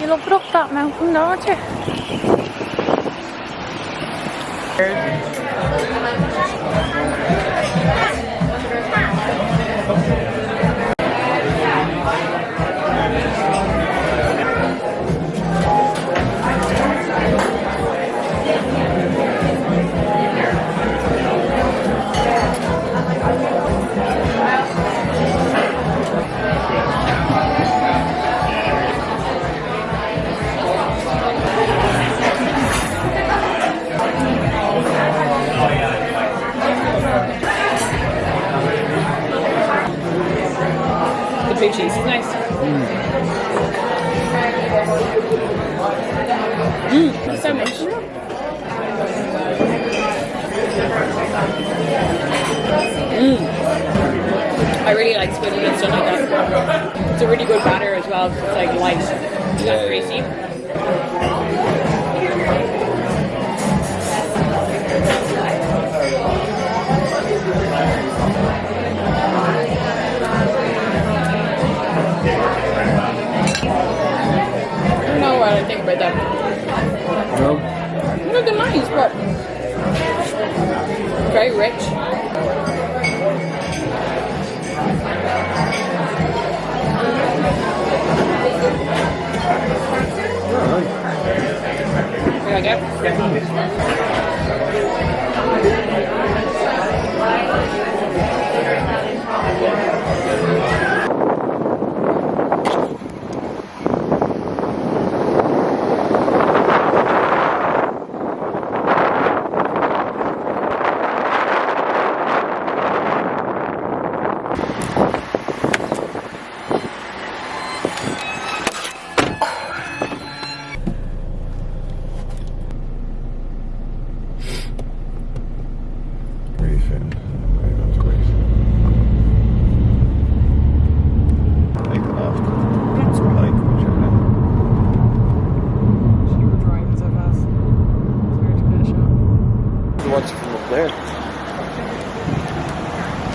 You look up that mountain, don't you? Big cheese is nice. So much. I really like squid when it's done like that. It's a really good batter as well. It's like light, it's not greasy. I don't know what I think about that. No. No, they're nice, but very rich. You like it?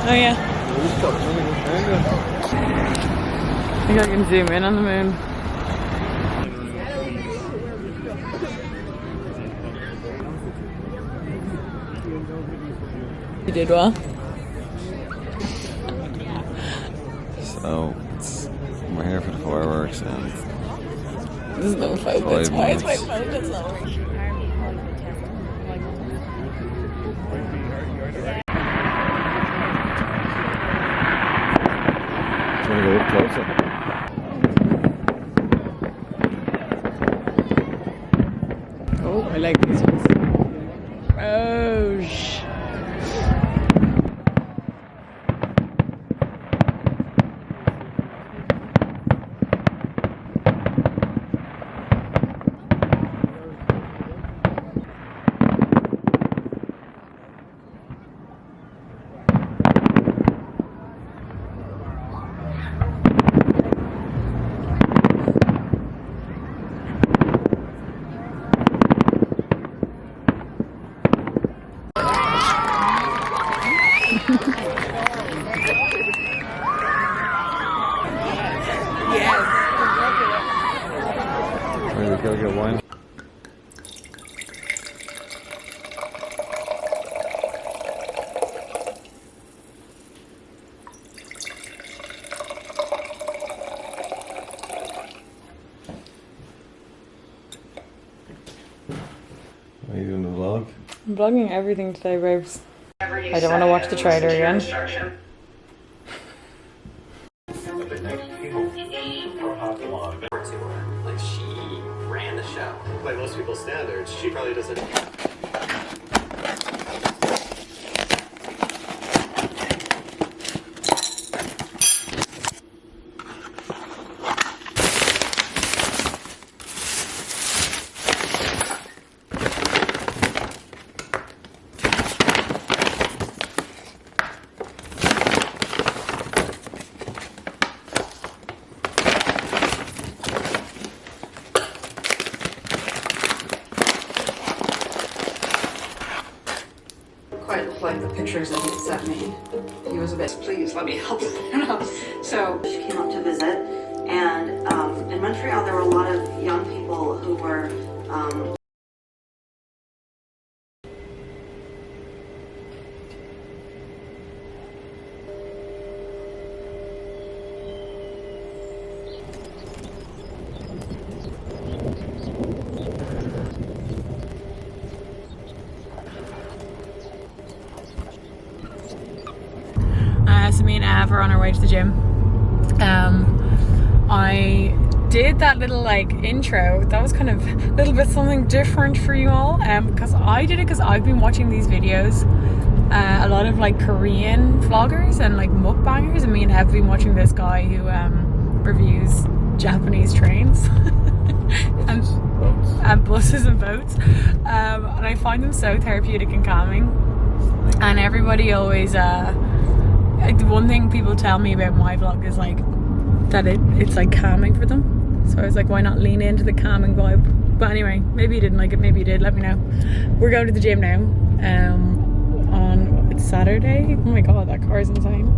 Oh yeah. I think I can zoom in on the moon. You did well. So we're here for the fireworks and there's no 5 minutes. Why is my phone that's not working? I'm gonna go up closer. Oh, I like these ones. Oh, Maybe go get wine. Are you doing the vlog? I'm vlogging everything today, babes. I don't want to watch the trailer again. Like she ran the show. By most people's standards, she probably doesn't. Quite look like the pictures that he sent me. He was a bit, please let me help you know. So she came up to visit And in Montreal, there were a lot of young people who were so me and Av are on our way to the gym. I did that little like intro. That was kind of a little bit something different for you all, because I did it because I've been watching these videos, a lot of like Korean vloggers and like mukbangers, and me and Av have been watching this guy who reviews Japanese trains and buses and boats, and I find them so therapeutic and calming. And everybody always the one thing people tell me about my vlog is like that it's like calming for them, so I was like, why not lean into the calming vibe? But anyway, maybe you didn't like it, maybe you did, let me know. We're going to the gym now on it's Saturday. Oh my god, that car is insane.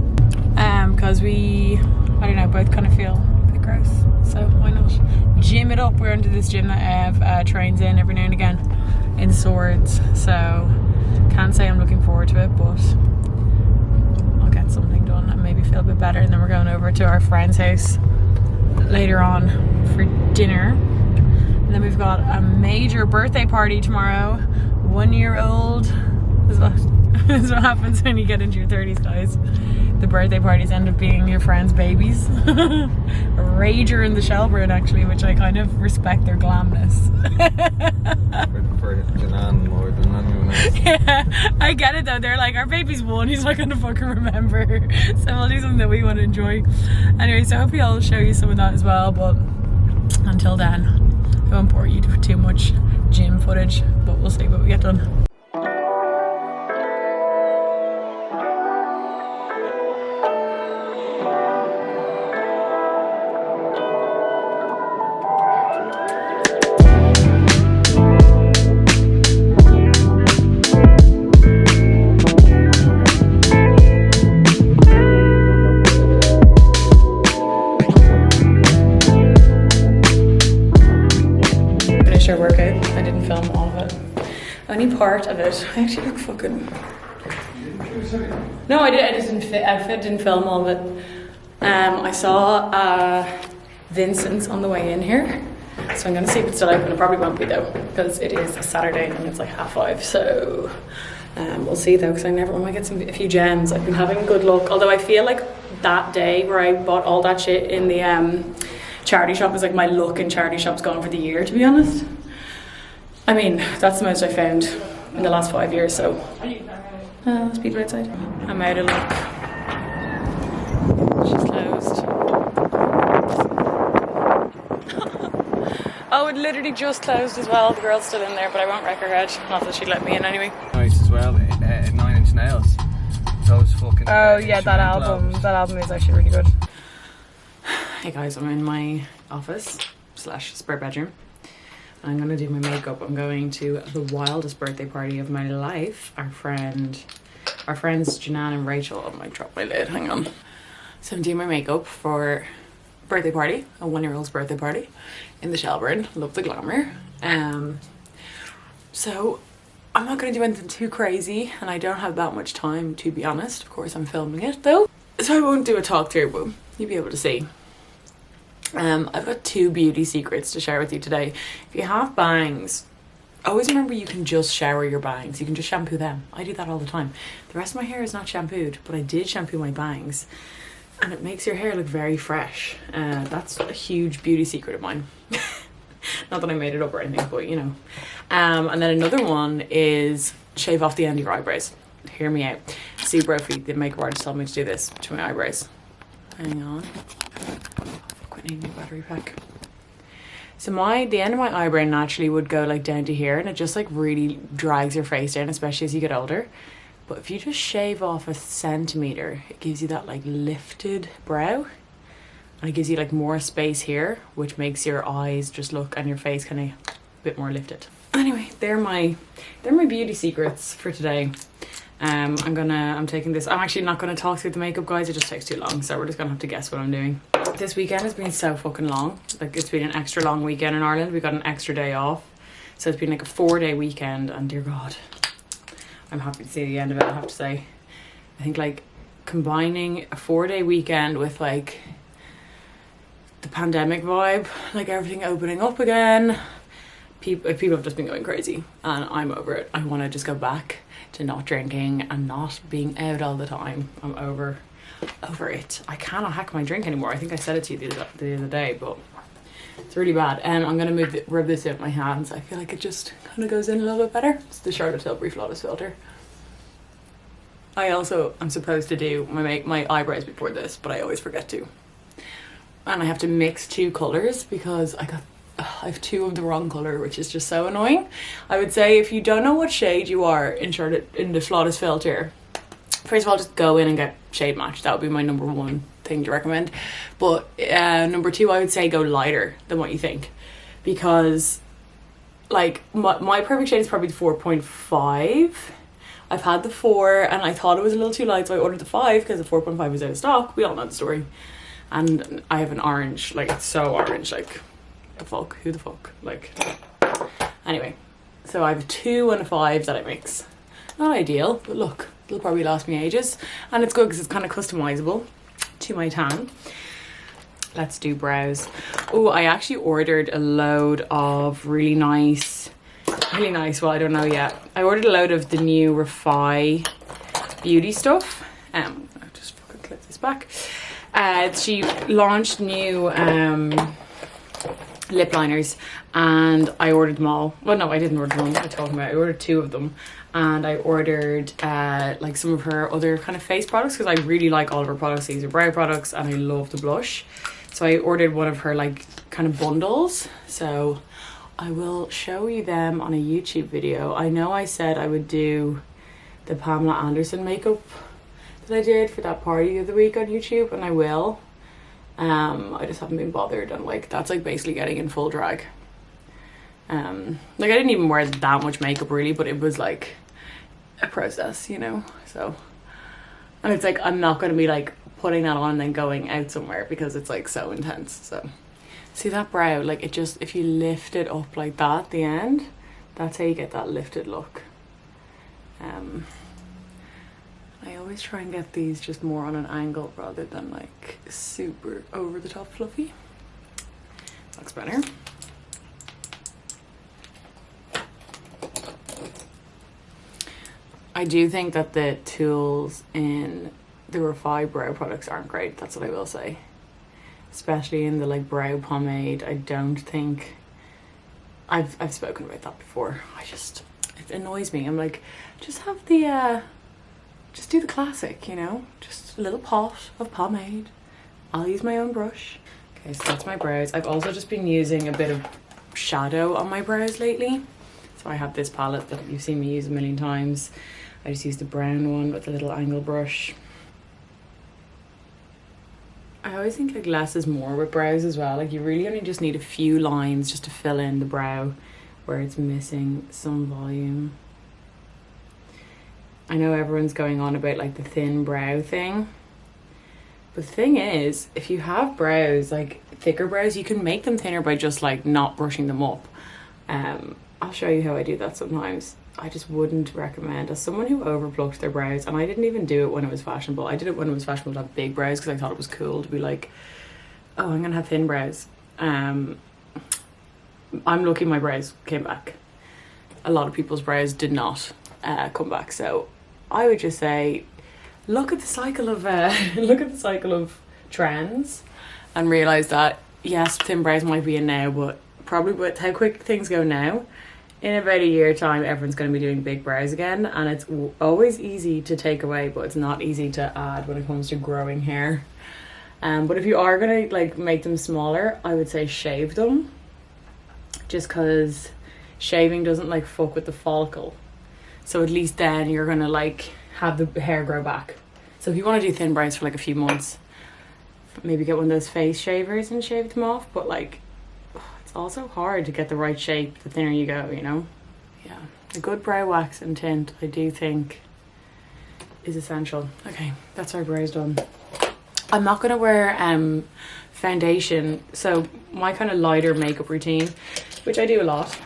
Because we, I don't know, both kind of feel a bit gross, so why not gym it up. We're into this gym that Ev trains in every now and again in Swords, so can't say I'm looking forward to it, but something done and maybe feel a bit better. And then we're going over to our friend's house later on for dinner, and then we've got a major birthday party tomorrow. 1 year old is what happens when you get into your 30s, guys. The birthday parties end up being your friends' babies. A rager in the Shelburne actually, which I kind of respect their glamness. For Janan more than anyone else. Yeah, I get it though. They're like, our baby's 1, he's not gonna fucking remember. So we'll do something that we want to enjoy. Anyway, so hopefully I'll show you some of that as well, but until then, I won't bore you with too much gym footage, but we'll see what we get done. Our workout. I didn't film all of it. Only part of it. I actually look fucking. No, I did. I just didn't fit. I didn't film all of it. I saw Vincent's on the way in here, so I'm gonna see if it's still open. It probably won't be though, because it is a Saturday and it's like 5:30. So we'll see though, because I might get a few gems. I've been having good luck. Although I feel like that day where I bought all that shit in the charity shop is like my luck in charity shops gone for the year, to be honest. I mean, that's the most I found in the last 5 years, so there's people outside. I'm out of luck. She's closed. Oh, it literally just closed as well. The girl's still in there, but I won't wreck her head. Not that she'd let me in anyway. Nice as well, 9 Inch Nails. Those fucking. Oh yeah, that album is actually really good. Hey guys, I'm in my office / spare bedroom. I'm gonna do my makeup. I'm going to the wildest birthday party of my life. Our friends Janan and Rachel. I might drop my lid, hang on. So I'm doing my makeup for birthday party, a 1-year-old's birthday party in the Shelburne. Love the glamour. So I'm not gonna do anything too crazy, and I don't have that much time, to be honest. Of course I'm filming it though, so I won't do a talk through, but you'll be able to see. I've got 2 beauty secrets to share with you today. If you have bangs, always remember you can just shower your bangs. You can just shampoo them. I do that all the time. The rest of my hair is not shampooed, but I did shampoo my bangs, and it makes your hair look very fresh. That's a huge beauty secret of mine. Not that I made it up or anything, but you know. And then another one is shave off the end of your eyebrows. Hear me out. See, Brophy, the makeup artist, told me to do this to my eyebrows. Hang on. I need a battery pack. So the end of my eyebrow naturally would go like down to here, and it just like really drags your face down, especially as you get older. But if you just shave off 1 centimeter, it gives you that like lifted brow, and it gives you like more space here, which makes your eyes just look and your face kind of a bit more lifted. Anyway, they're my beauty secrets for today. I'm taking this. I'm actually not gonna talk through the makeup, guys. It just takes too long, so we're just gonna have to guess what I'm doing. this weekend has been so fucking long. Like, it's been an extra long weekend in Ireland. We got an extra day off. So it's been like a 4-day weekend, and dear God, I'm happy to see the end of it, I have to say. I think like combining a 4-day weekend with like the pandemic vibe, like everything opening up again, people have just been going crazy, and I'm over it. I want to just go back to not drinking and not being out all the time. I'm over it. I cannot hack my drink anymore. I think I said it to you the other day, but it's really bad. And I'm going to rub this out with my hands. I feel like it just kind of goes in a little bit better. It's the Charlotte Tilbury Flawless Filter. I also am supposed to do my eyebrows before this, but I always forget to. And I have to mix 2 colours because I have 2 of the wrong colour, which is just so annoying. I would say if you don't know what shade you are in the Flawless Filter, first of all, just go in and get shade match. That would be my number 1 thing to recommend. But number 2, I would say go lighter than what you think, because like my perfect shade is probably the 4.5. I've had the 4 and I thought it was a little too light, so I ordered the 5 because the 4.5 was out of stock. We all know the story. And I have an orange, like it's so orange, like the fuck, who the fuck, like, anyway. So I have a 2 and a 5 that I mix. Not ideal, but look, it'll probably last me ages, and it's good because it's kind of customizable to my tan. Let's do brows. Oh, I actually ordered a load of really nice, well, I don't know yet. I ordered a load of the new Refi beauty stuff. I'll just fucking clip this back. She launched new lip liners, and I ordered them all. Well, no, I didn't order them. What am I talking about? I ordered 2 of them, and I ordered like some of her other kind of face products because I really like all of her products. These are brow products, and I love the blush. So I ordered one of her like kind of bundles. So I will show you them on a YouTube video. I know I said I would do the Pamela Anderson makeup that I did for that party the other week on YouTube, and I will. I just haven't been bothered, and like that's like basically getting in full drag. Like I didn't even wear that much makeup really, but it was like a process, you know. So, and it's like I'm not going to be like putting that on and then going out somewhere because it's like so intense. So see that brow, like it just, if you lift it up like that at the end, that's how you get that lifted look. I always try and get these just more on an angle rather than like super over the top fluffy. Looks better. I do think that the tools in the Refi brow products aren't great. That's what I will say. Especially in the like brow pomade. I don't think I've spoken about that before. It annoys me. I'm like, just have the just do the classic, you know? Just a little pot of pomade. I'll use my own brush. Okay, so that's my brows. I've also just been using a bit of shadow on my brows lately. So I have this palette that you've seen me use a million times. I just used the brown one with a little angle brush. I always think like less is more with brows as well. Like you really only just need a few lines just to fill in the brow where it's missing some volume. I know everyone's going on about like the thin brow thing, but the thing is, if you have brows, like thicker brows, you can make them thinner by just like not brushing them up. I'll show you how I do that sometimes. I just wouldn't recommend, as someone who overplucked their brows, and I didn't even do it when it was fashionable. I did it when it was fashionable to have big brows because I thought it was cool to be like, oh, I'm gonna have thin brows. I'm lucky my brows came back. A lot of people's brows did not come back, so I would just say look at the cycle of trends and realize that yes, thin brows might be in now, but probably with how quick things go now, in about a year time everyone's going to be doing big brows again, and it's always easy to take away, but it's not easy to add when it comes to growing hair. But if you are going to like make them smaller, I would say shave them, just because shaving doesn't like fuck with the follicle. So at least then you're gonna like have the hair grow back. So if you want to do thin brows for like a few months, maybe get one of those face shavers and shave them off. But like, it's also hard to get the right shape the thinner you go, you know? Yeah, a good brow wax and tint I do think is essential. Okay, that's our brows done. I'm not gonna wear foundation, so my kind of lighter makeup routine, which I do a lot,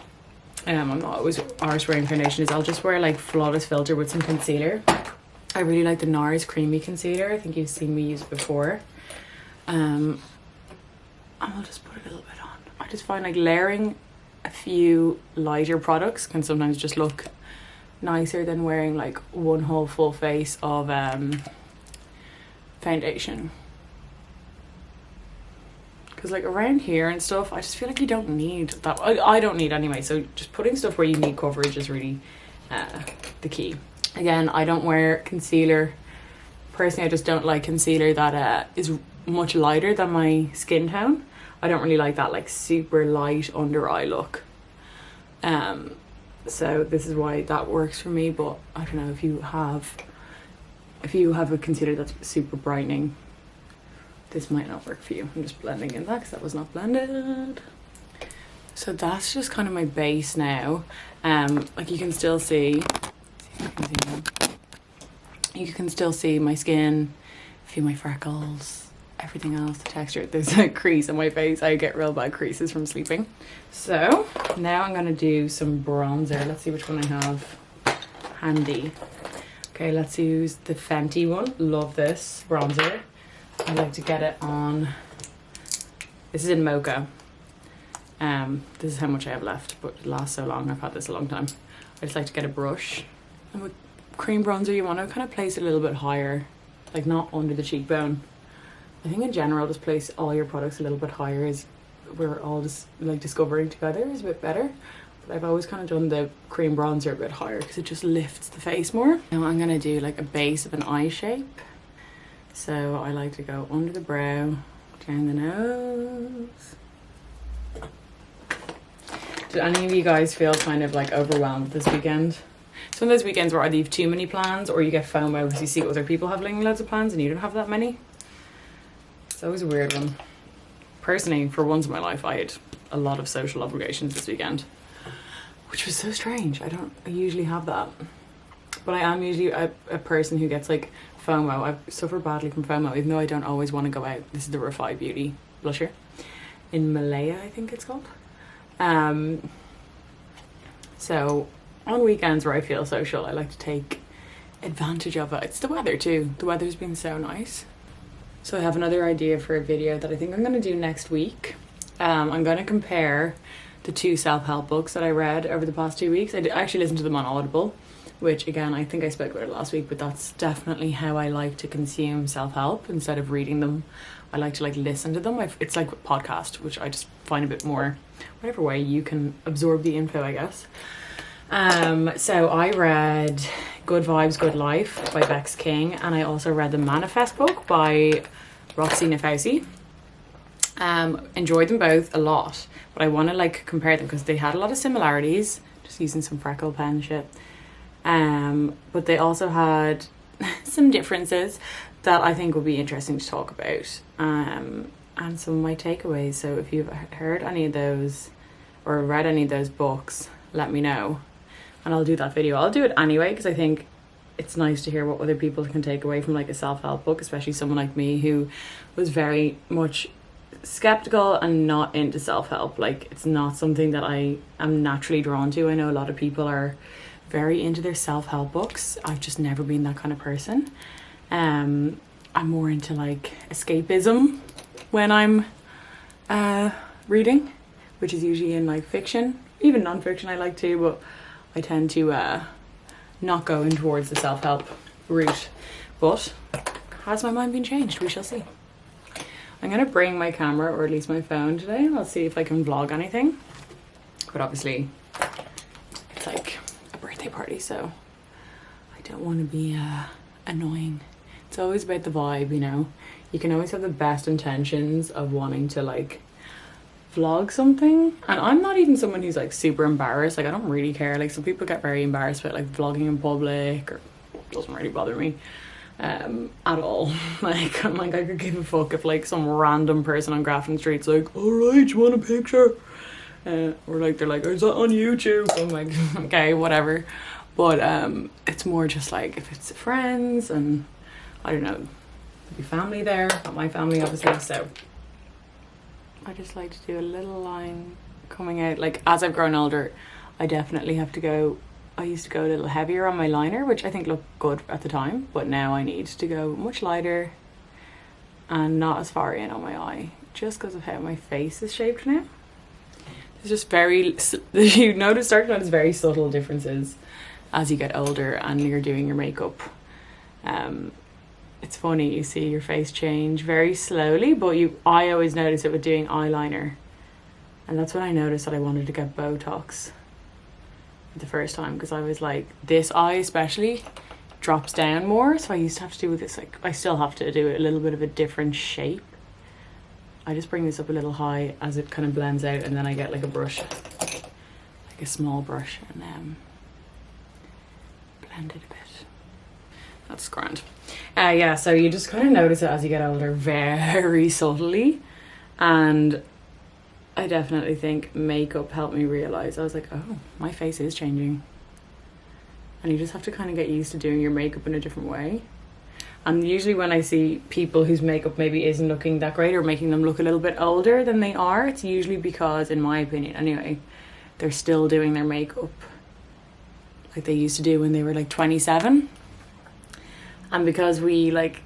I'm not always arse wearing foundation, is I'll just wear like Flawless Filter with some concealer. I really like the NARS Creamy Concealer. I think you've seen me use it before. And I'll just put a little bit on. I just find like layering a few lighter products can sometimes just look nicer than wearing like one whole full face of foundation. Because like around here and stuff, I just feel like you don't need that. I don't need anyway, so just putting stuff where you need coverage is really the key. Again, I don't wear concealer. Personally, I just don't like concealer that is much lighter than my skin tone. I don't really like that like super light under eye look. So this is why that works for me, but I don't know if you have a concealer that's super brightening, this might not work for you. I'm just blending in that because that was not blended. So that's just kind of my base now. Like you can still see, you can still see my skin, a few of my freckles, everything else, the texture. There's a crease on my face. I get real bad creases from sleeping. So now I'm gonna do some bronzer. Let's see which one I have handy. Okay, let's use the Fenty one. Love this bronzer. I like to get it on, this is in Mocha. This is how much I have left, but it lasts so long. I've had this a long time. I just like to get a brush. And with cream bronzer, you want to kind of place it a little bit higher, like not under the cheekbone. I think in general, just place all your products a little bit higher is we're all just like discovering together is a bit better. But I've always kind of done the cream bronzer a bit higher because it just lifts the face more. Now I'm gonna do like a base of an eye shape. So I like to go under the brow, down the nose. Did any of you guys feel kind of like overwhelmed this weekend? It's one of those weekends where either you have too many plans or you get FOMO because you see other people having loads of plans and you don't have that many. It's always a weird one. Personally, for once in my life, I had a lot of social obligations this weekend, which was so strange. I usually have that. But I am usually a person who gets like FOMO. I suffer badly from FOMO, even though I don't always want to go out. This is the Refi Beauty blusher in Malaya, I think it's called. So on weekends where I feel social, I like to take advantage of it. It's the weather too. The weather's been so nice. So I have another idea for a video that I think I'm going to do next week. I'm going to compare the 2 self-help books that I read over the past 2 weeks. I actually listened to them on Audible, which again, I think I spoke about it last week, but that's definitely how I like to consume self-help. Instead of reading them, I like to like listen to them. It's like a podcast, which I just find a bit more, whatever way you can absorb the info, I guess. So I read Good Vibes, Good Life by Bex King, and I also read the Manifest book by Roxy Nafousi. Enjoyed them both a lot, but I want to like compare them because they had a lot of similarities, just using some freckle pen shit. But they also had some differences that I think would be interesting to talk about, and some of my takeaways. So if you've heard any of those or read any of those books, let me know and I'll do that video. I'll do it anyway because I think it's nice to hear what other people can take away from like a self-help book, especially someone like me who was very much skeptical and not into self-help. Like it's not something that I am naturally drawn to. I know a lot of people are very into their self-help books. I've just never been that kind of person. I'm more into like escapism when I'm reading, which is usually in like fiction. Even non-fiction I like too, but I tend to not go in towards the self-help route. But has my mind been changed? We shall see. I'm gonna bring my camera, or at least my phone today. I'll see if I can vlog anything. But obviously it's like a birthday party, so I don't want to be annoying. It's always about the vibe, you know. You can always have the best intentions of wanting to like vlog something, and I'm not even someone who's like super embarrassed. Like I don't really care. Like some people get very embarrassed about like vlogging in public, or it doesn't really bother me at all. Like I'm like, I could give a fuck if like some random person on Grafton Street's like, alright, you want a picture? Or like they're like, is that on YouTube? I'm like, okay, whatever. But it's more just like if it's friends, and I don't know, There'll be family there, not my family obviously, so I just like to do a little line coming out. Like as I've grown older, I definitely have to go, I used to go a little heavier on my liner, which I think looked good at the time, but now I need to go much lighter and not as far in on my eye, just because of how my face is shaped now. It's just very, you start to notice very subtle differences as you get older and you're doing your makeup. It's funny, you see your face change very slowly, but I always notice it with doing eyeliner. And that's when I noticed that I wanted to get Botox the first time, because I was like, this eye especially drops down more, so I used to have to do this, like I still have to do a little bit of a different shape. I just bring this up a little high as it kind of blends out, and then I get like a brush, like a small brush, and blend it a bit. That's grand. Yeah, so you just kind of notice it as you get older very subtly, and I definitely think makeup helped me realise, I was like, oh, my face is changing. And you just have to kind of get used to doing your makeup in a different way. And usually when I see people whose makeup maybe isn't looking that great or making them look a little bit older than they are, it's usually because, in my opinion anyway, they're still doing their makeup like they used to do when they were like 27. And because we like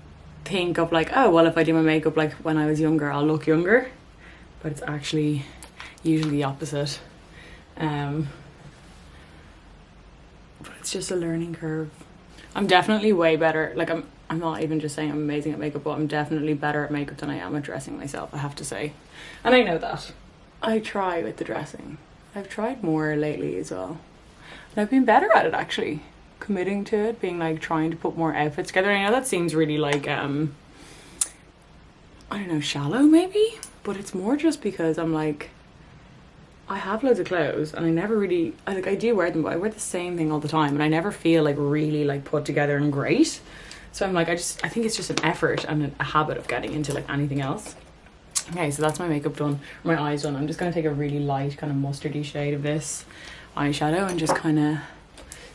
think of like, oh, well, if I do my makeup like when I was younger, I'll look younger. But it's actually usually the opposite. But it's just a learning curve. I'm definitely way better. Like I'm not even just saying I'm amazing at makeup, but I'm definitely better at makeup than I am at dressing myself, I have to say. And I know that. I try with the dressing. I've tried more lately as well. And I've been better at it actually. Committing to it, being like trying to put more outfits together. I know that seems really like, I don't know, shallow maybe? But it's more just because I'm like, I have loads of clothes and I never really, I do wear them, but I wear the same thing all the time and I never feel like really like put together and great. So I'm like, I think it's just an effort and a habit of getting into like anything else. Okay, so that's my makeup done, my eyes done. I'm just going to take a really light kind of mustardy shade of this eyeshadow and just kind of,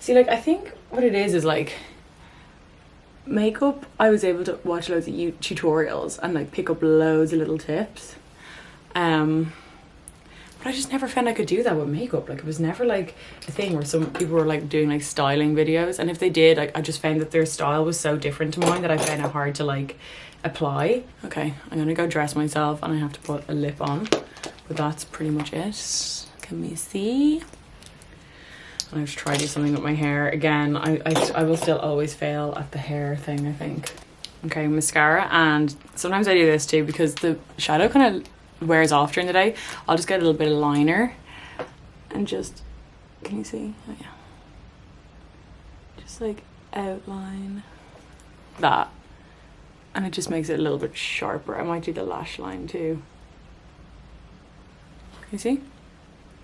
see, like I think what it is like makeup, I was able to watch loads of tutorials and like pick up loads of little tips. But I just never found I could do that with makeup. Like it was never like a thing where some people were like doing like styling videos, and if they did, I just found that their style was so different to mine that I found it hard to like apply. Okay, I'm gonna go dress myself and I have to put a lip on, but that's pretty much it. Can we see? And I have to try to do something with my hair. Again, I will still always fail at the hair thing, I think. Okay, mascara, and sometimes I do this too because the shadow kind of wears off during the day. I'll just get a little bit of liner and just, can you see? Oh yeah. Just like outline that. And it just makes it a little bit sharper. I might do the lash line too. Can you see?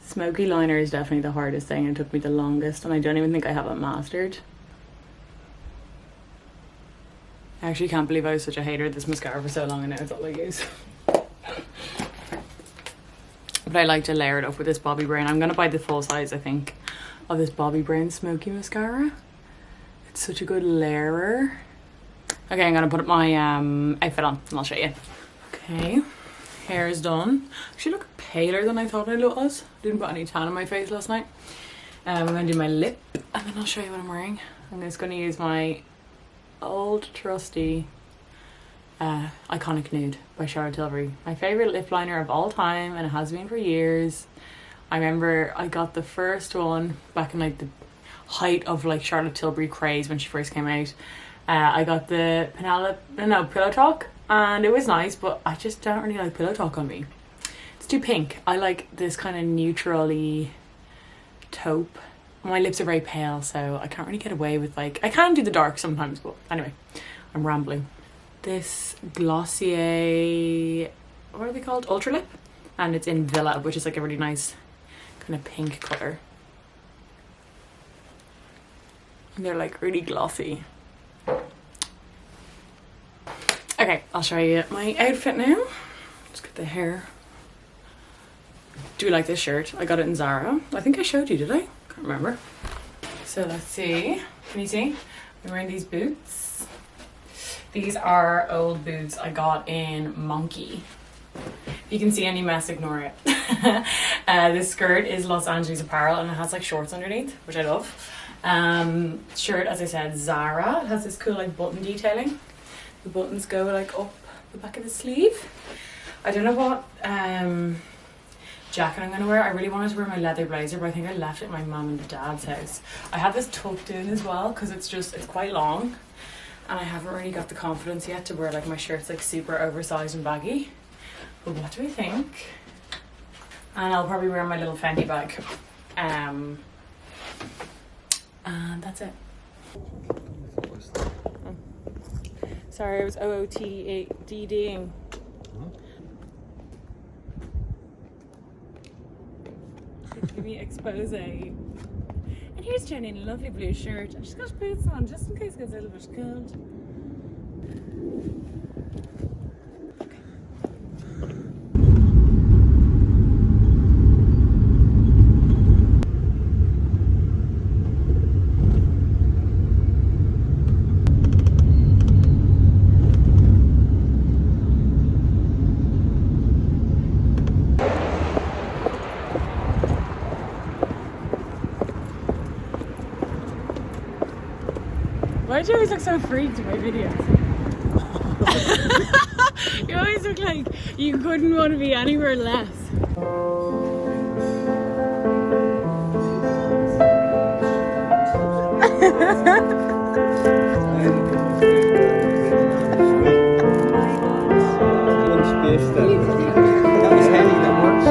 Smoky liner is definitely the hardest thing. It took me the longest and I don't even think I have it mastered. I actually can't believe I was such a hater of this mascara for so long and now it's all I use. But I like to layer it up with this Bobbi Brown. I'm going to buy the full size, I think, of this Bobbi Brown Smoky Mascara. It's such a good layerer. Okay, I'm going to put my outfit on and I'll show you. Okay, hair is done. She looked paler than I thought I was. Didn't put any tan on my face last night. I'm going to do my lip and then I'll show you what I'm wearing. I'm just going to use my old trusty Iconic Nude by Charlotte Tilbury. My favourite lip liner of all time, and it has been for years. I remember I got the first one back in like the height of like Charlotte Tilbury craze when she first came out. I got the Pillow Talk, and it was nice, but I just don't really like Pillow Talk on me. It's too pink. I like this kind of neutrally taupe. My lips are very pale, so I can't really get away with like, I can do the dark sometimes, but anyway, I'm rambling. This Glossier, what are they called? Ultra Lip, and it's in Villa, which is like a really nice kind of pink colour. And they're like really glossy. Okay, I'll show you my outfit now. Let's get the hair. Do you like this shirt? I got it in Zara. I think I showed you, did I? Can't remember. So let's see. Can you see? I'm wearing these boots. These are old boots I got in Monkey. If you can see any mess, ignore it. This skirt is Los Angeles Apparel and it has like shorts underneath, which I love. Shirt, as I said, Zara. It has this cool like button detailing. The buttons go like up the back of the sleeve. I don't know what jacket I'm gonna wear. I really wanted to wear my leather blazer, but I think I left it at my mum and dad's house. I have this tucked in as well because it's quite long, and I haven't really got the confidence yet to wear like my shirts like super oversized and baggy. But what do I think? And I'll probably wear my little Fendi bag. And that's it. Oh. Sorry, I was OOTDing. Give me expose. And here's Jenny in a lovely blue shirt. And she's got boots on just in case it gets a little bit cold. Why do you always look so freaked in my videos? You always look like you couldn't want to be anywhere less. That was heavy, that works.